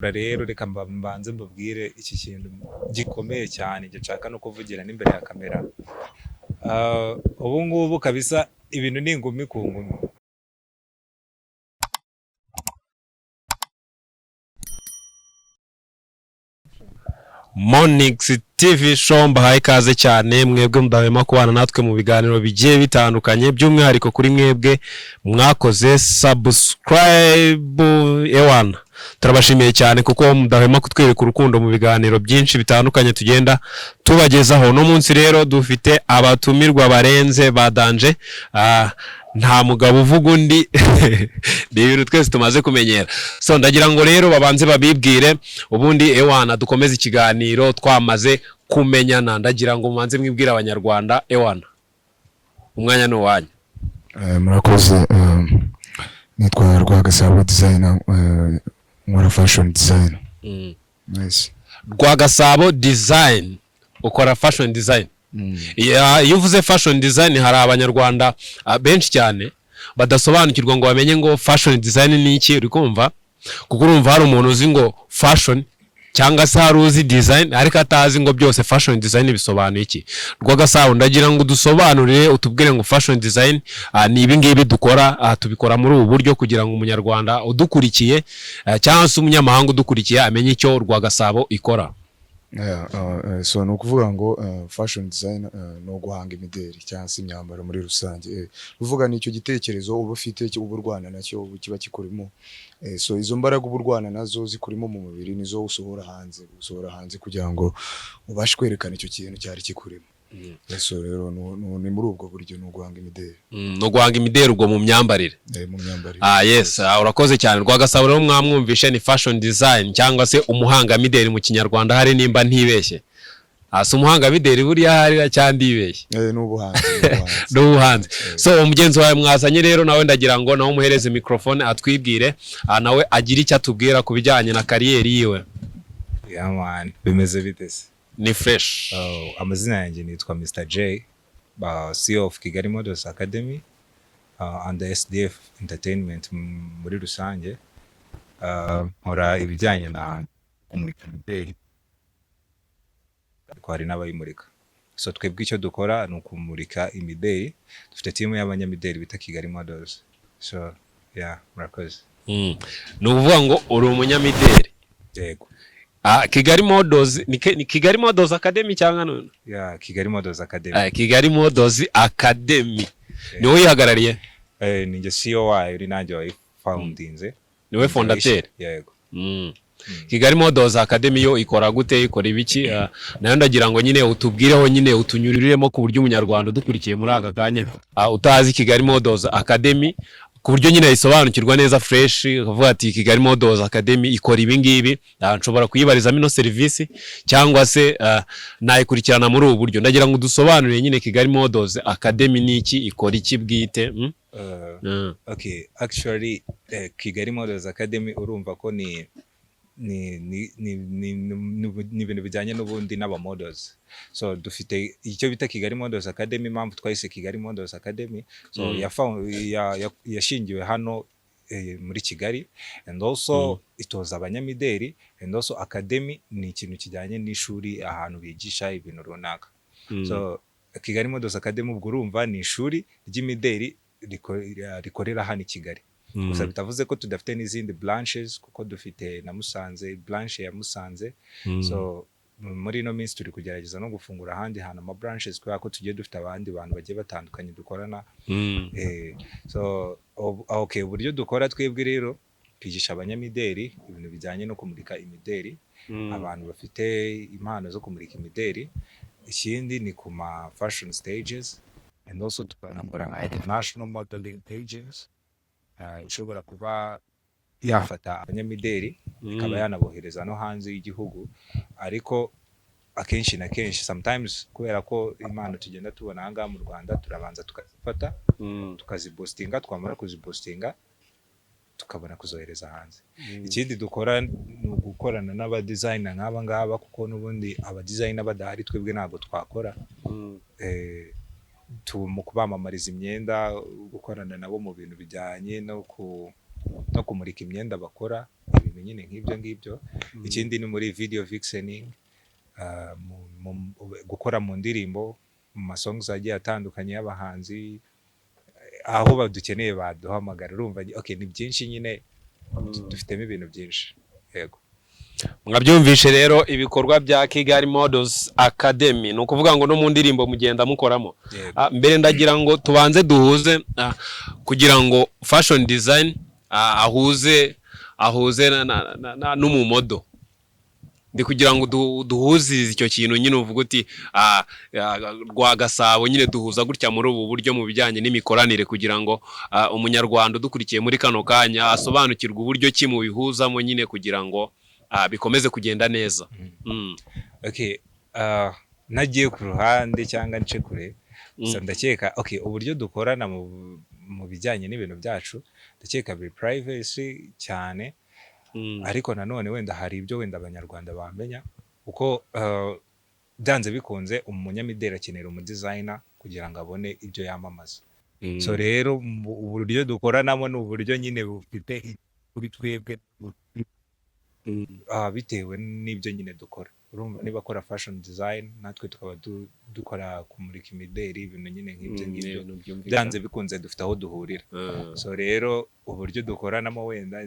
rero reka mbanze mbabwire iki kintu gikomeye cyane gishaka no kuvugira n'imbere ya kamera. Ubu ngubu kabisa ibintu ni ingumi ku ngumi. Monix TV show mbahaye ikaze cyane mwebwe mudahwema kubana natwe mu biganiro bigiye bitandukanye by'umwihariko kuri mwebwe mwakoze subscribe ewana. Turabashimiye cyane kuko mudahwema kutwereka urukundo mu biganiro byinshi bitandukanye tugenda tubagezaho. No munsi rero dufite abatumirwa barenze badanje, nta mugabo uvuga undi ni ibintu twese tumaze kumenyera. So ndagira ngo rero babanze babibwire ubundi ewana dukomeze ikiganiro twamaze kumenyana. Ndagira ngo mubanze mwibwire abanyarwanda ewana, umwanya no wanyu. Murakoze, nitwa Rwagasabo designer, nkora fashion design. Nice. Rwagasabo design, ukora fashion design. Iyo uvuze fashion design hari abanyarwanda benshi cyane badasobanukirwa ngo bamenye ngo fashion design ni iki. Uri kumva? Kuko urumva hari umuntu uzi ngo fashion cyangwa se hari uzi design ariko atazi ngo byose fashion design bisobanuye iki. Rwagasabo ndagira ngo dusobanurire utubwire ngo fashion design ni ibi ngibi dukora, tubikora muri ubu buryo kugira ngo umunyarwanda udukurikiye cyangwa se umunyamahanga udukurikiye amenye icyo Rwagasabo ikora. So no kuvuga ngo fashion design no guhanga imideri cyangwa se imyambaro muri rusange. Uvuga nicyo gitekerezo uba ufite cyo uburwana nacyo kiba kikurimo. So izo mbaraga uburwana nazo zikurimo mu mubiri nizo usohora hanze kugira ngo ubashe kwerekana icyo kintu cyari kikurimo. So rero ni muri ubwo buryo no guhanga imideri. No guhanga imideri ubwo mu myambarire. Mu myambarire. Yes, urakoze cyane Rwagasabo. Rero mwamwumvishe ni fashion design cyangwa se umuhanga mideri mu kinyarwanda hari nimba ntibeshye. So umuhanga mideri buriya hari cyandi ibeshye. N'ubuhanzi. So umugenzi wawe mwazanye rero nawe ndagira ngo nawe umuhereze microphone atwibwire nawe agira icyo atubwira ku bijyanye na kariyeri yiwe. Yeah man, bimeze bitese. Ni fresh. Amazina yanjye nitwa Mr. J, CEO of Kigali Models Academy and SDF Entertainment muri rusange. Nkora ibijyanye na kumurika imideri, ariko hari n'abayimurika. So twebwe icyo dukora ni ukumurika imideri. Dufite timu y'abanyamideri bita Kigali Models. So yeah, murakoze. Ni ukuvuga ngo uri umunyamideri. Yego. Kigali Models ni Kigali Models Academy cyangwa none? Yeah, Kigali Models Academy. Kigali Models Academy. Ni wowe yihagarariye? Ni nge CEO wayo, uri nanjye wayifoundinze. Ni we fondateur? Yego. Kigali Models Academy yo ikora gute, ikora ibiki? Nayo ndagira ngo nyine utubwireho, nyine utunyuriremo ku buryo umunyarwanda dukurikiye muri aka kanya utazi Kigali Models Academy ku buryo nyine isobanukirwa neza fresh, ukavuga ati Kigali Models Academy ikora ibi ngibi, nshobora kuyibarizamo ino service cyangwa se nayikurikirana muri ubu buryo. Ndagira ngo dusobanurire nyine Kigali Models Academy ni iki, ikora iki bwite. Okay, actually Kigali Models Academy urumva ko ni ibintu bijyanye n'ubundi n'aba models. So dufite icyo bita Kigali Models Academy. Impamvu twahise Kigali Models Academy, so yashingiwe hano muri Kigali, and also itoza abanyamideri, and also academy ni ikintu kijyanye n'ishuri ahantu bigisha ibintu runaka. So Kigali Models Academy ubwo urumva ni ishuri ry'imideri rikorera hano i Kigali. Gusa bitavuze ko tudafite n'izindi branches, kuko dufite na Musanze, branch ya Musanze. So muri no minsi turi kugerageza no gufungura ahandi hana ama branches kubera ko tugiye dufite abandi bantu bagiye batandukanye dukorana. So okay, uburyo dukora twebwe rero twigisha abanyamideri ibintu bijyanye no kumurika imideri, abantu bafite impano zo kumurika imideri. Ikindi ni ku ma fashion stages, and also tukanakora international modeling pages. Ushobora kuba yafata abanyamideri ikaba yanabohereza no hanze y'igihugu, ariko akenshi na kenshi sometimes kubera ko impano tugenda tubona hanga mu Rwanda turabanza tukazifata tukazibostinga, twamara kuzibostinga tukabona kuzohereza hanze. Ikindi dukora ni gukorana n'aba designer nk'aba ngaba, kuko n'ubundi aba designer badahari twebwe ntabwo twakora. Mu kubamamariza imyenda, gukorana nabo mu bintu bijyanye no kumurika imyenda bakora, ibintu ibintu nyine nk'ibyo ngibyo. Ikindi ni muri video vixening, gukora mu ndirimbo, mu masongs agiye atandukanye y'abahanzi, aho badukeneye baduhamagara. Urumva okay, ni byinshi nyine, dufitemo ibintu byinshi. Yego, mwabyumvishe rero ibikorwa bya Kigali Models Academy, ni ukuvuga ngo no mu ndirimbo mugenda mukoramo. Mbere ndagira ngo tubanze duhuze kugira ngo fashion design ahuze n'umumodo, ndi kugira ngo duhuze icyo kintu nyine uvuga uti rwa Gasabo nyine duhuza gutya muri ubu buryo mu bijyanye n'imikoranire, kugira ngo umunyarwanda udukurikiye muri kano kanya asobanukirwe uburyo ki mu bihuzamo nyine kugira ngo bikomeze kugenda neza. Okay, nagiye ku ruhande cyangwa nce kure, gusa ndakeka okay, uburyo dukorana mu bijyanye n'ibintu byacu ndakeka biri privacy cyane, ariko nanone wenda hari ibyo wenda abanyarwanda bamenya uko byanze bikunze umunyamideli akenera umudesigner kugira ngo abone ibyo yamamaza. So rero uburyo dukoranamo ni uburyo nyine bufite kuri twebwe bitewe n'ibyo nyine dukora. Urumva niba akora fashion design, natwe tukaba dukora kumurika imideli, ibintu nyine nk'ibyo ngibyo, byanze bikunze dufite aho duhurira. So rero uburyo dukoranamo wenda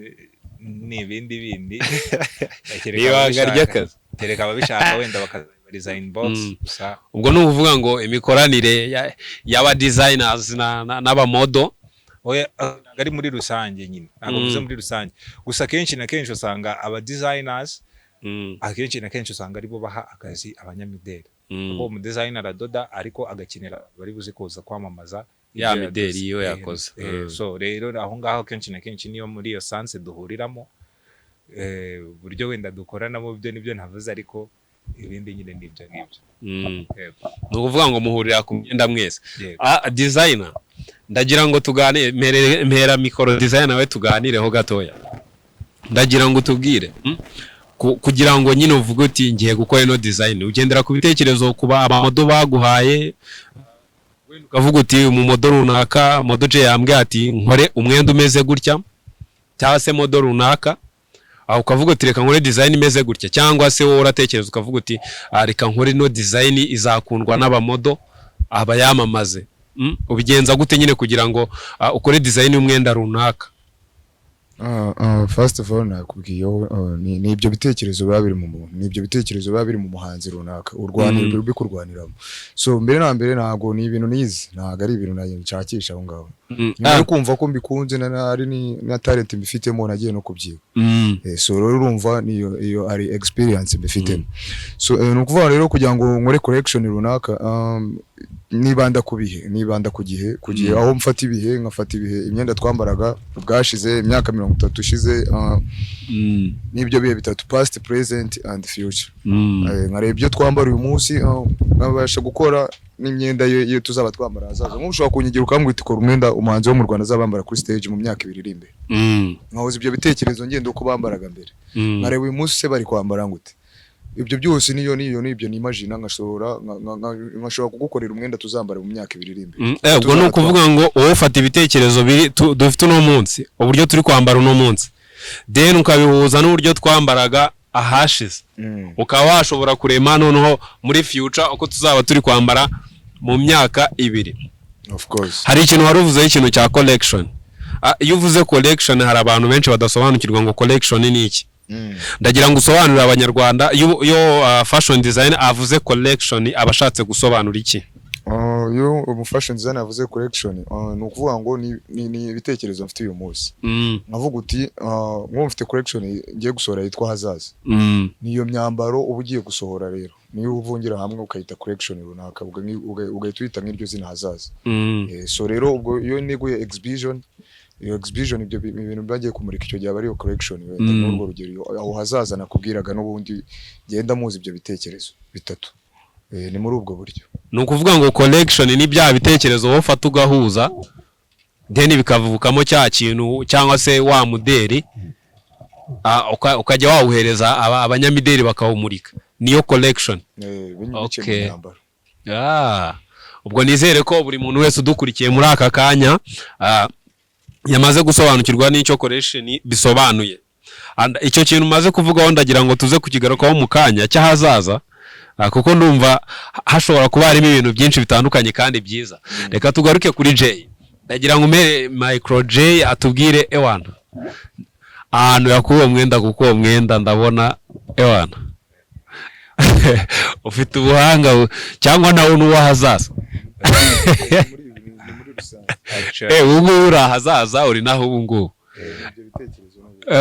ni ibindi bindi tereka ababishaka wenda bakazabariza inbox. Ubwo ni ukuvuga ngo imikoranire y'aba designers n'abamodo ari muri rusange nyine, ntabwo bivuze muri rusange gusa. Kenshi na kenshi usanga aba designers akenshi na kenshi usanga aribo baha akazi abanyamideli, kuko umudesigner aradoda ariko agakenera bari buze kuza kwamamaza ya mideli iyo yakoze. So rero aho ngaho kenshi na kenshi niyo muri iyo sanse duhuriramo. Buryo wenda dukoranamo byo nibyo ntavuze, ariko ibindi nyine nibyo ngibyo. Ni ukuvuga ngo muhurira ku myenda mwese. Designer, ndagira ngo tuganire, mpera mikoro designer we tuganireho gatoya. Ndagira ngo tubwire kugira ngo nyine uvuge uti ngiye gukora ino design, ugendera ku bitekerezo kuba abamodo baguhaye, ukavuga uti mu modo runaka, modo je yambwiye ati nkore umwenda umeze gutya, cyangwa se modo runaka ukavuga uti reka nkore design imeze gutya, cyangwa se wowe uratekereza ukavuga uti reka nkore ino design izakundwa n'abamodo abayamamaze. Ubigenza gute nyine kugira ngo ukore design y'umwenda runaka? First of all nakubwiyeho ni ibyo bitekerezo biba biri mu muntu, ni ibyo bitekerezo biba biri mu muhanzi runaka urwanira ruri kurwaniramo. So mbere na mbere ntago ni ibintu nizi, ntago ari ibintu nshakisha aho ngaho. Nyuma kumva ko mbikunze na talent mbifitemo nagiye no kubyiga. So rero urumva niyo ari experience mbifitemo. So nukuvuga rero kugira ngo nkore collection runaka, nibanda ku gihe aho mfata ibihe, nkafata ibihe imyenda twambaraga bwashize imyaka 30 ishize, nibyo bihe bitatu, past, present and future. Nkareba ibyo twambara uyu munsi, nkabasha gukora n'imyenda yo tuzaba twambara hazaza. Nk'ushobora kunyigira ukambwita ukora umwenda umuhanzi wo mu Rwanda azabambara kuri stage mu myaka 2 iri imbere. Nkahoza ibyo bitekerezo ngende uko bambaraga mbere, nkareba uyu munsi se bari kwambara ngute. Ibyo byose niyo nibyo nimagine nkashobora kugukorera umwenda tuzambara mu myaka 2 iri imbere. Ubwo ni ukuvuga ngo wowe ufata ibitekerezo dufite uno munsi, uburyo turi kwambara uno munsi, then ukabihuza n'uburyo twambaraga ahashize, ukaba washobora kurema noneho muri future uko tuzaba turi kwambara mu myaka 2. Of course. Hari ikintu waruvuze ikintu cya collection. Iyo uvuze collection hari abantu benshi badasobanukirwa ngo collection ni iki. Ndagira ngo usobanurire abanyarwanda iyo fashion design avuze collection abashatse gusobanura iki? Yo mu fashion design avuze collection, ni ukuvuga ngo ni ibitekerezo mfite uyu munsi. Nkavuga uti ngo mfite collection ngiye gusohora yitwa hazaza. Niyo myambaro uba ugiye gusohora rero, niyo uvungira hamwe ukayita collection runaka, ugahita uyita nk'iryo zina hazaza. So rero ubwo iyo neguye exhibition, iyo exhibition ibyo bintu bagiye kumurika icyo gihe bari yo collection. Wenda n'urwo rugero aho hazaza nakubwiraga n'ubundi genda muzi ibyo bitekerezo bitatu. Ni muri ubwo buryo. Ni ukuvuga ngo collection ni bya bitekerezo wofata ugahuza, then bikavukamo cya kintu cyangwa se wa muderi, ukajya wawuhereza abanyamideri bakawumurika, niyo collection. Okay. Ubwo nizere ko buri muntu wese udukurikiye muri aka kanya yamaze gusobanukirwa n'icyo collection bisobanuye. icyo kintu umaze kuvugaho ndagira ngo tuze kukigarukaho mu kanya cy'ahazaza, kuko ndumva hashobora kuba harimo ibintu byinshi bitandukanye kandi byiza. Reka tugaruke kuri Jay, ndagira ngo umere Micro Jay atubwire ewana ahantu yakuye uwo mwenda, kuko uwo mwenda ndabona ewana ufite ubuhanga cyangwa nawe n'uwahazaza. Ubu ngubu uri ahazaza, uri naho ubu ngubu.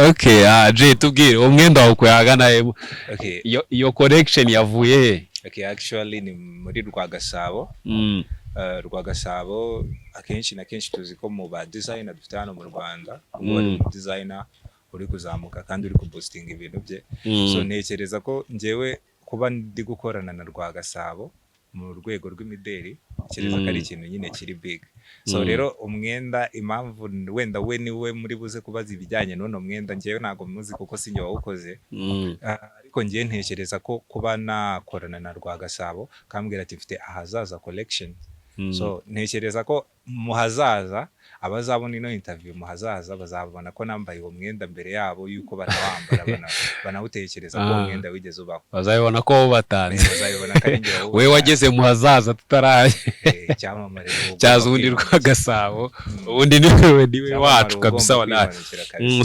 Okay, Jay tubwire uwo mwenda wawe kuyagana he? Okay, Iyo collection yavuye he? okay, actually ni muri Rwagasabo. Rwagasabo akenshi na kenshi tuzi ko mu ba designer dufite hano mu Rwanda, ubu ari designer uri kuzamuka kandi uri kuboosting ibintu bye. So ntekereza ko njyewe kuba ndi gukorana na Rwagasabo mu rwego rw'imideri, kereza ko ari ikintu nyine kiri big. So rero umwenda, impamvu wenda we niwe muri buze kubaza ibijyanye n'uno mwenda, njyewe ntabwo muzi kuko sinjye wawukoze, ariko njyewe ntekereza ko kuba nakorana na Rwagasabo kambwira ati mfite ahazaza collection. So ntekereza ko mu hazaza abazabona ino interview mu hazaza bazabona ko nambaye uwo mwenda mbere yabo yuko banawambara, banawutekereza ko uwo mwenda wigeze ubaho, bazabibona ko batanze, bazabibona ko ari njye wawubaye. we wageze mu hazaza tutaraye cyamamare cyaza undi Rwagasabo, ubundi niwe wacu kabisa wanaye.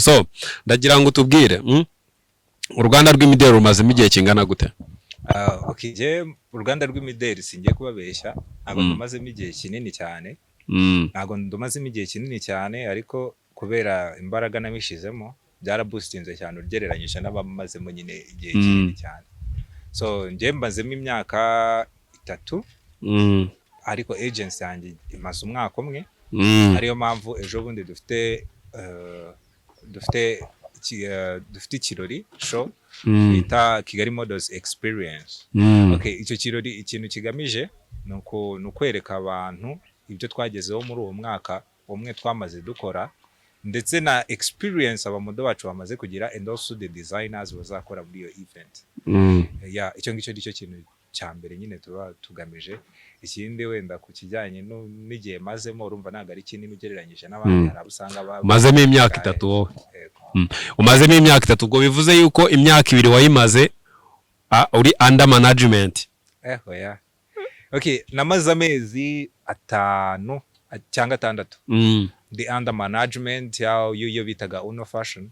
So ndagira ngo tubwire uruganda rw'imideri rumazemo igihe kingana gute? Okay, je uruganda rw'imideri singiye kubabeshya, ntabwo ndumazemo igihe kinini cyane, ntabwo ndumazemo igihe kinini cyane, ariko kubera imbaraga nabishizemo byaraboostinze cyane ugereranyije n'abamazemo nyine igihe kinini cyane. So nje mbazemo imyaka 3, ariko agency yanjye imaze umwaka umwe, ariyo mpamvu ejo bundi dufite ikirori show bita Kigali Models Experience. Okay, icyo kirori ikintu kigamije ni ukwereka abantu ibyo twagezeho muri uwo mwaka umwe twamaze dukora, ndetse na experience abamodo bacu bamaze kugira, and also the designers bazakora muri iyo event. Icyo ngicyo nicyo kintu cya mbere nyine tuba tugamije. Ikindi wenda ku kijyanye n'igihe mazemo, urumva ntabwo ari kinini ugereranyije n'abandi, hari usanga mazemo imyaka 3 wowe. Umazemo imyaka 3, ubwo bivuze yuko imyaka 2 wayimaze uri under management. Okay, namaze amezi 5 cyangwa 6 the under management yo bitaga Uno Fashion.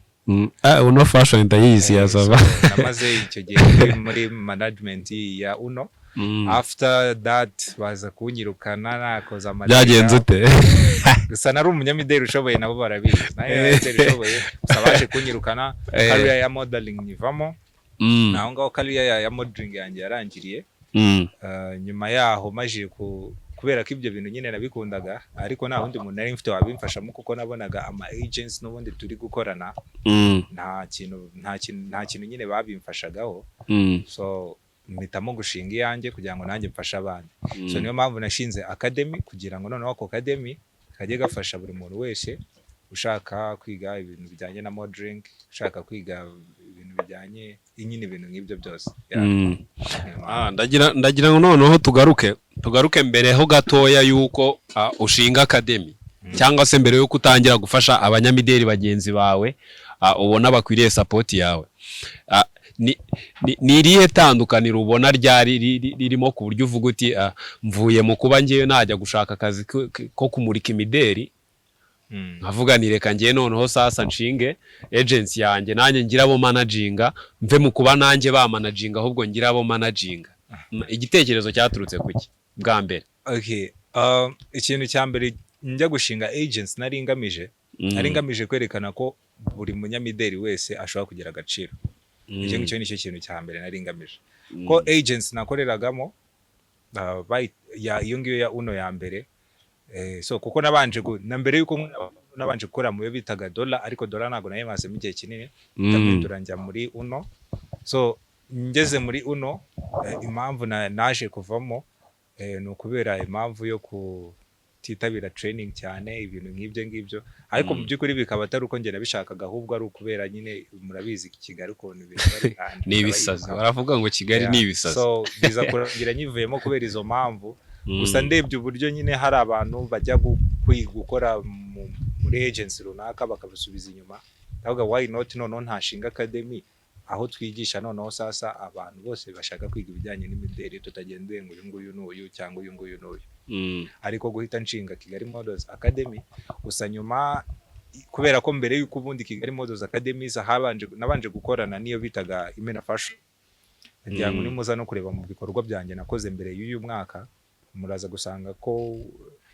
Uno Fashion ndayizi yazaba. Namaze icyo gihe muri management ya Uno. After that baza kunyirukana, nakoza amarira. Byagenze ute? Gusa nari umunyamideri ushoboye, nabo barabizi. Naye ushoboye, sabaje kunyirukana, career ya modeling nivamo. Naho ngaho career ya modeling yanjye yarangiriye. Nyuma yaho maje kubera ko ibyo bintu nyine nabikundaga, ariko nta wundi muntu nari mfite wabimfashamo, kuko nabonaga ama agents n'ubundi turi gukorana nta kintu nyine babimfashagaho. So mpitamo gushinga iyanjye kugira ngo nanjye mfashe abandi. So niyo mpamvu nashinze academy, kugira ngo noneho ako academy kajye gafasha buri muntu wese ushaka kwiga ibintu bijyanye na modeling, ushaka kwiga ibintu bijyanye ibintu nk'ibyo byose. Ndagira ngo noneho tugaruke mbere ho gatoya yuko ushinga academy, cyangwa se mbere yuko utangira gufasha abanyamideri bagenzi bawe ubona bakwiriye support yawe. Ni irihe tandukaniro ubona ryari ririmo ku buryo uvuga uti mvuye mu kuba ngiye najya gushaka akazi ko kumurika imideri, nkavuga ni reka ngiye noneho sasa nshinge agency yanjye, nanjye ngira abo managinga, mve mu kuba nanjye ba managinga ahubwo ngira abo managinga. Igitekerezo cyaturutse kuki bwa mbere? Okay, ikintu cya mbere njya gushinga agency nari ngamije kwerekana ko buri munyamideri wese ashobora kugira agaciro. Icyo ngicyo nicyo kintu cya mbere nari ngamije. Ko agency nakoreragamo iyo ngiyo ya Uno ya mbere, so kuko nabanje na mbere yuko nabanje gukora mu yo bitaga Dollar, ariko Dollar ntabwo nayimazemo igihe kinini, ndahindura njya muri Uno. So ngeze muri Uno, impamvu naje kuvamo ni ukubera impamvu yo kutitabira training cyane, ibintu nk'ibyo ngibyo, ariko mu by'ukuri bikaba atari uko njye nabishakaga, ahubwo ari ukubera nyine murabizi Kigali ukuntu ibintu bari ni ibisazi, baravuga ngo Kigali ni ibisazi. So biza kurangira nyivuyemo kubera izo mpamvu. Gusa ndebye uburyo nyine hari abantu bajya gukora muri agency runaka bakabasubiza inyuma, ndavuga why not noneho ntashinga academy aho twigisha noneho sasa abantu bose bashaka kwiga ibijyanye n'imideli tutagendeye ngo uyu nguyu n'uyu cyangwa uyu nguyu n'uyu. Ariko guhita nshinga Kigali Models Academy gusa nyuma kubera ko mbere y'uko ubundi Kigali Models Academy nabanje gukorana niyo bitaga Imena Fashion. Ngira ngo nimuza no kureba mu bikorwa byanjye nakoze mbere y'uyu mwaka muraza gusanga ko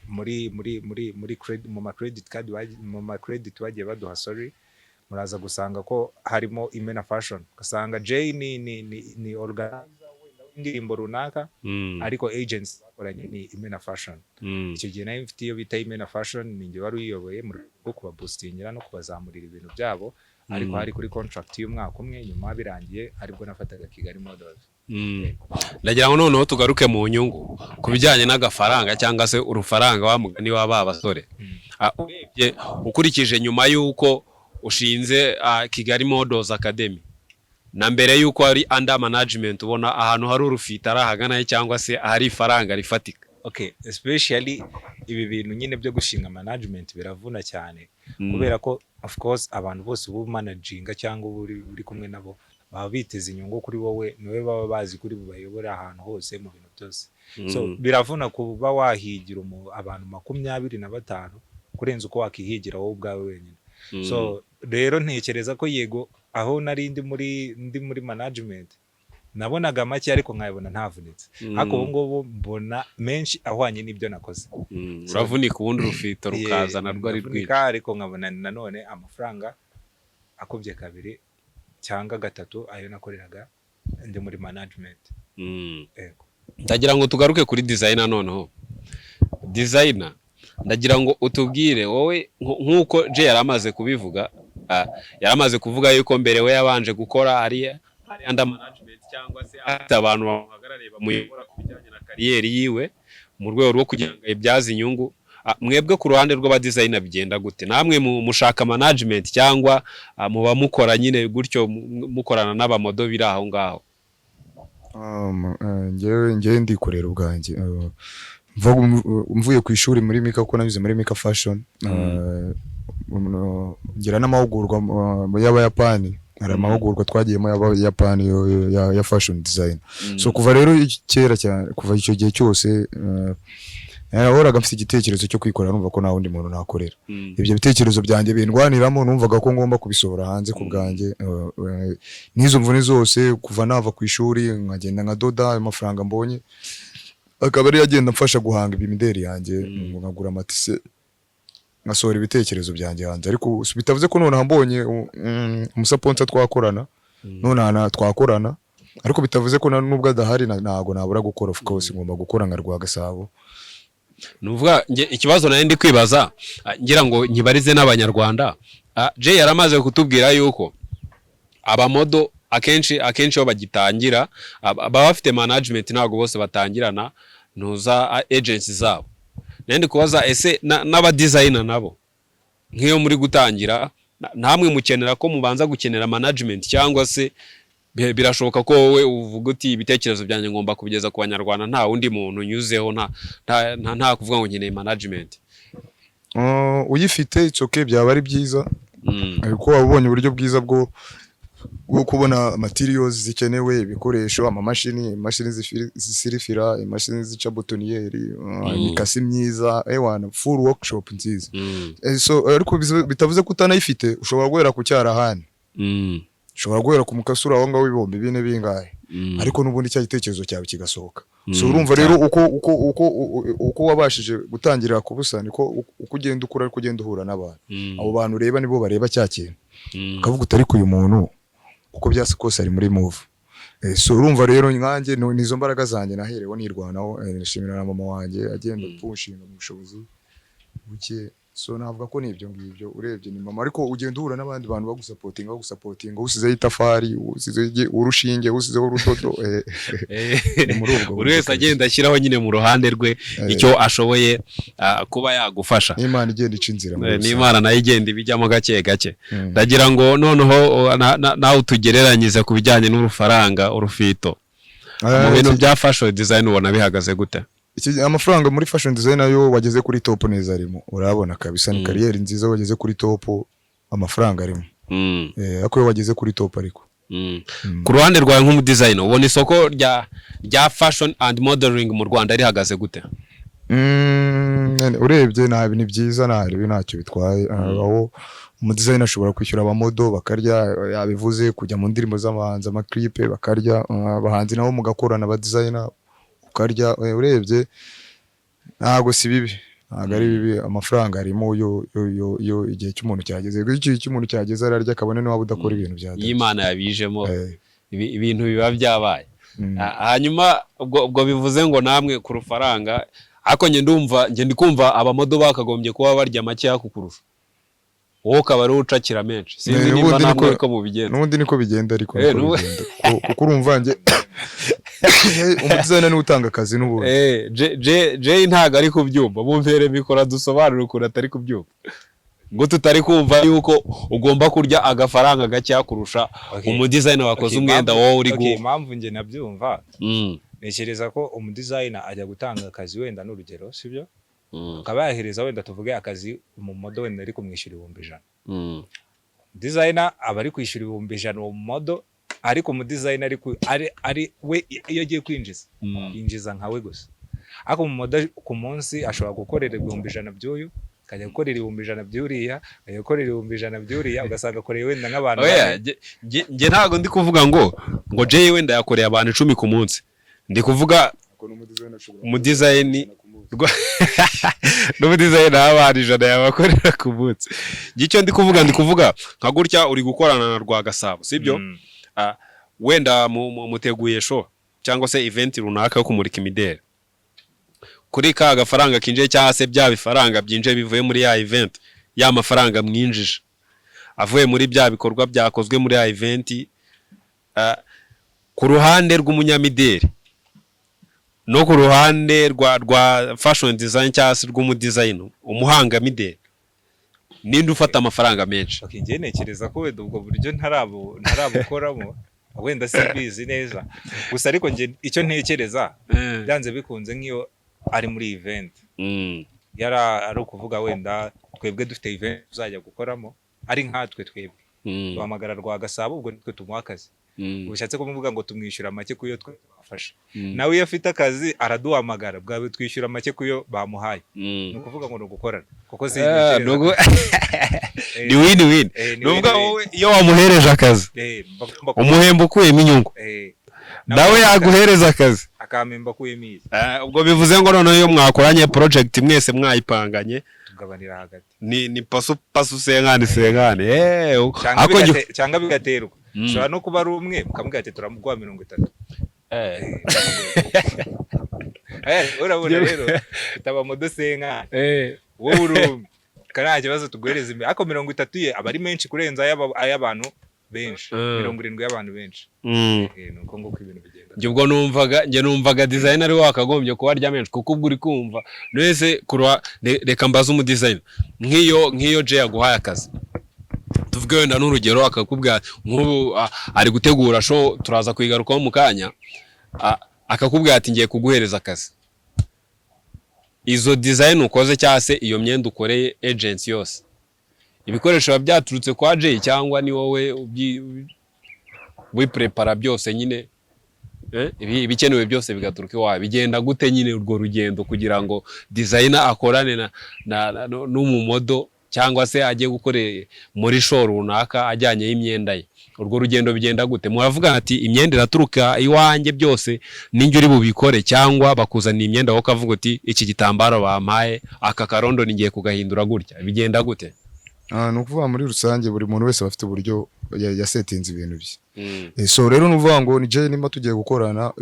mu ma credit bagiye baduha muraza gusanga ko harimo Imena Fashion, ugasanga Jay ni organizer indirimbo runaka ariko agency bakoranye ni Imena Fashion. Icyo gihe nayo mfite iyo bita Imena Fashion ninjye wari uyoboye mu rwo kubaboostingira no kubazamurira ibintu byabo, ariko hari kuri contract y'umwaka umwe, nyuma birangiye aribwo nafataga Kigali Models. Ndagira ngo noneho tugaruke mu nyungu ku bijyanye n'agafaranga cyangwa se urufaranga wa mugani w'aba basore. Urebye ukurikije nyuma y'uko ushinze Kigali Models Academy na mbere y'uko ari under management, ubona ahantu hari urufita arahagana cyangwa se ahari ifaranga rifatika? Okay, especially ibi bintu nyine byo gushinga management biravuna cyane kubera ko of course abantu bose ubu managinga cyangwa uri kumwe nabo baba biteze inyungu kuri wowe, niwe baba bazi kuri bubayobora ahantu hose mu bintu byose. So biravuna kuba wahigira abantu 25 kurenza uko wakihigira wowe ubwawe wenyine. So rero ntekereza ko yego aho nari ndi muri management nabonaga make ariko nkayibona ntavunitse, ariko ubu ngubu mbona menshi ahwanye n'ibyo nakoze. Uravunika ubundi rufito rukaza narwo ari rwika, ariko nkabona nanone amafaranga akubye 2 cyangwa 3 ayo nakoreraga ndi muri management. Ndagira ngo tugaruke kuri designer noneho. Designer ndagira ngo utubwire wowe nkuko je yaramaze kubivuga, yaramaze kuvuga yuko mbere we yabanje gukora ari under management cyangwa se afite abantu bamuhagarariye bamuyobora ku bijyanye na kariyeri yiwe mu rwego rwo kugira ngo ibyaze inyungu. Mwebwe ku ruhande rw'aba designer bigenda gute? Namwe mushaka management cyangwa muba mukora nyine gutyo mukorana n'abamodo biri aho ngaho? Ngewe ndikorera ubwanjye. Mvuye ku ishuri muri Mika, kuko nabize muri Mika Fashion, ngira n'amahugurwa y'Abayapani. Hari amahugurwa twagiyemo y'Abayapani ya fashion design. So kuva rero kera cyane, kuva icyo gihe cyose nahoraga mfite igitekerezo cyo kwikorera, numva ko nta wundi muntu nakorera. Ibyo bitekerezo byanjye bindwaniramo, numvaga ko ngomba kubisohora hanze ku bwanjye. Nizo mvune zose kuva nava ku ishuri nkagenda nkadoda amafaranga mbonye akaba ari yagenda mfasha guhanga ibimideri yanjye, nkagura amatise ngasohora ibitekerezo byanjye hanze. Ariko bitavuze ko none hambonye umusaponsa twakorana, none twakorana, ariko bitavuze ko nubwo adahari ntago nabura gukora. Of course ngomba gukora nka Rwagasabo. Nuvuga nge ikibazo naye ndi kwibaza, ngira ngo nkibarize n'abanyarwanda. Jay yaramaze kutubwira yuko abamodo akenshi bo bagitangira baba bafite management, ntago bose batangirana ntuza agency zabo. Nende kubaza ese n'aba designer nabo nk'iyo muri gutangira namwe mukenera ko mubanza gukenera management, cyangwa se birashoboka ko wowe uvuga uti ibitekerezo byanjye ngomba kubigeza ku banyarwanda nta wundi muntu nyuzeho, nta kuvuga ngo nkeneye management? Uyifite it's okay, byaba ari byiza. Ariko wabonye uburyo bwiza bwo kubona materials zikenewe, ibikoresho, imashini zisirifira, imashini zica buttonniere, imikasi myiza, full workshop nziza. So ariko bitavuze ko utanayifite ushobora guhera ku cyarahani, ushobora guhera ku mukasura aho ngaho ibihumbi 4 bingahe, ariko nubundi cya gitekerezo cyawe kigasohoka. So urumva rero uko wabashije gutangirira ku busa niko uko ugenda ukura, ariko ugenda uhura n'abantu. Abo bantu ureba nibo bareba cya kintu ukavuga utari ku uyu muntu kuko byase kose ari muri move. So urumva rero nkanjye nizo mbaraga zanjye naherewe nirwanaho. Nishimira na mama wanjye agenda pushinga mu bushobozi buke. So navuga ko nibyo ngibyo urebye ni mama, ariko ugenda uhura n'abandi bantu bagusapotinga usizeho itafari, usizeho urushinge, usizeho urudodo. Buri wese agenda ashyiraho nyine mu ruhande rwe icyo ashoboye kuba yagufasha. N'Imana igenda ica inzira, n'Imana nayo igenda ibijyamo gake gake. Ndagira ngo noneho nawe utugereranyize ku bijyanye n'urufaranga, urufito mu bintu bya fashion design ubona bihagaze gute? Amafaranga muri fashion design nayo wageze kuri top neza arimo, urabona kabisa ni kariyeri nziza, wageze kuri top amafaranga arimo. ariko iyo wageze kuri top ariko ku ruhande rwawe nk'umudesigner ubona isoko rya fashion and modeling mu Rwanda rihagaze gute? Urebye nabi ni byiza ntacyo bitwaye aho umudesigner ashobora kwishyura abamodo bakarya yabivuze kujya mu ndirimbo z'abahanzi amaklipe bakarya abahanzi nabo mugakorana abadesigner ukarya urebye ntago si bibi ntago ari bibi amafaranga arimo yo igihe cy'umuntu cyageze igihe cy'umuntu cyageze ararya kabone no waba udakora ibintu byadetse y'Imana yabijemo ibintu biba byabaye hanyuma ubwo bivuze ngo namwe ku rufaranga ako nge ndikumva abamodo bakagombye kuba barya make yakukurusha wowe ukaba ari ucakira menshi sinzi nimba namwe ko mubigenda n'ubundi niko bigenda ariko kuko urumva nge umudesigner ni utanga akazi n'ubundi Jay ntago ari kubyumva bumvere mikora dusobanura ukuntu atari kubyumva ngo tutari kumva yuko ugomba kurya agafaranga gake kurusha umudesigner wakoze umwenda wowe uri guha impamvu nge nabyumva nekereza ko umudesigner ajya gutanga akazi wenda n'urugero sibyo akaba yahereza wenda tuvuge akazi mu modo wenda ari kumwishyura 100,000 designer aba ari kwishyura 100,000 uwo modo ariko umudesigner ari we iyo agiye kwinjiza yinjiza nkawe gusa ako mu modo ku munsi ashobora gukorera 100,000 by'uyu kajya gukorera 100,000 by'uriya kajya gukorera 100,000 by'uriya ugasanga akoreye wenda nk'abantu nge ntago ndi kuvuga ngo Jay wenda yakoreye abantu 10 ku munsi ndi kuvuga umudesigner n'umudesigner abantu 100 yabakorera ku munsi ngicyo ndi kuvuga nka gutya uri gukorana na Rwagasabo sibyo wenda muteguye show cyangwa se event runaka yo kumurika imideli kuri ka gafaranga kinje cyangwa se bya bifaranga byinje bivuye muri ya event ya mafaranga mwinjije avuye muri bya bikorwa byakozwe muri ya event ku ruhande rw'umunyamideli no ku ruhande rwa fashion design cyangwa se rw'umudesigner umuhanga mideli ninde ufata amafaranga menshi nge nekereza ko wenda ubwo buryo ntarabukoramo wenda simbizi neza gusa ariko nge icyo ntekereza byanze bikunze nk'iyo ari muri event ari ukuvuga wenda twebwe dufite event tuzajya gukoramo ari nkatwe twebwe duhamagara Rwagasabo ubwo nitwe tumuha akazi ubushatse kuvuga ngo tumwishyura make kuyo twafasha nawe iyo afite akazi araduhamagara bwawe twishyura make kuyo bamuhaye ni ukuvuga ngo nugukorana kuko ni win nubwo wowe iyo wamuhereje akazi umuhembo ukuyemo inyungu nawe yaguhereza akazi akamemba kuyemo ubwo bivuze ngo noneho iyo mwakoranye project mwese mwayipanganye tugabanira hagati ni pasu senkani cyangwa bigaterwa ushobora no kuba ari umwe mukamubwira ati turamuguha 30 urabona rero tutaba modo senka wowe urumwe kana kibazo tuguhereza imbere ako 30 ye aba ari menshi kurenza ay'abantu benshi 70 y'abantu benshi nuko ngo ibintu bigenda nje ubwo numvaga designer ari wakagombye kuba arya menshi kuko ubwo uri kumva nese reka mbaza umudesigner nk'iyo Jay aguhaye akazi tuvuge wenda n'urugero akakubwira nk'ubu ari gutegura show turaza kwigarukaho mu kanya akakubwira ati ngiye kuguhereza akazi izo design ukoze cyangwa se iyo myenda ukoreye agency yose ibikoresho byaturutse kwa Jay cyangwa ni wowe wiprepara byose nyine ibikenewe byose bigaturuka iwawe bigenda gute nyine urwo rugendo kugira ngo designer akorane n'umumodo cyangwa se agiye gukorera muri show runaka ajyanye y'imyenda ye urwo rugendo bigenda gute muravuga ati imyenda iraturuka iwanjye byose ninjye uri bubikore cyangwa bakuzana imyenda wowe kavuga ati iki gitambaro bampaye aka karondo ningiye kugahindura gutya bigenda gute ni ukuvuga muri rusange buri muntu wese bafite uburyo yasetinze ibintu bye so rero nuvuga ngo ni Jay nimba tugiye gukorana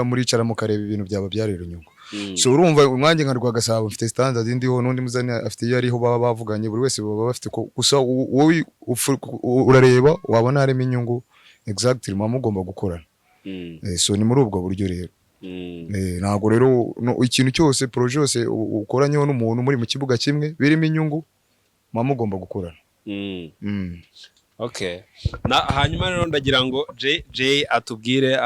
muricara mukareba ibintu byaba byarera inyungu so urumva umwanjye nka Rwagasabo mfite standard indiho n'undi muzani afite iyo ariho baba bavuganye buri wese baba bafite gusa wowe urareba wabona harimo inyungu exactly mugomba gukorana so ni muri ubwo buryo rero ntago rero ikintu cyose projet yose ukoranyeho n'umuntu muri mu kibuga kimwe birimo inyungu mugomba gukorana okay hanyuma rero ndagira ngo Jay atubwire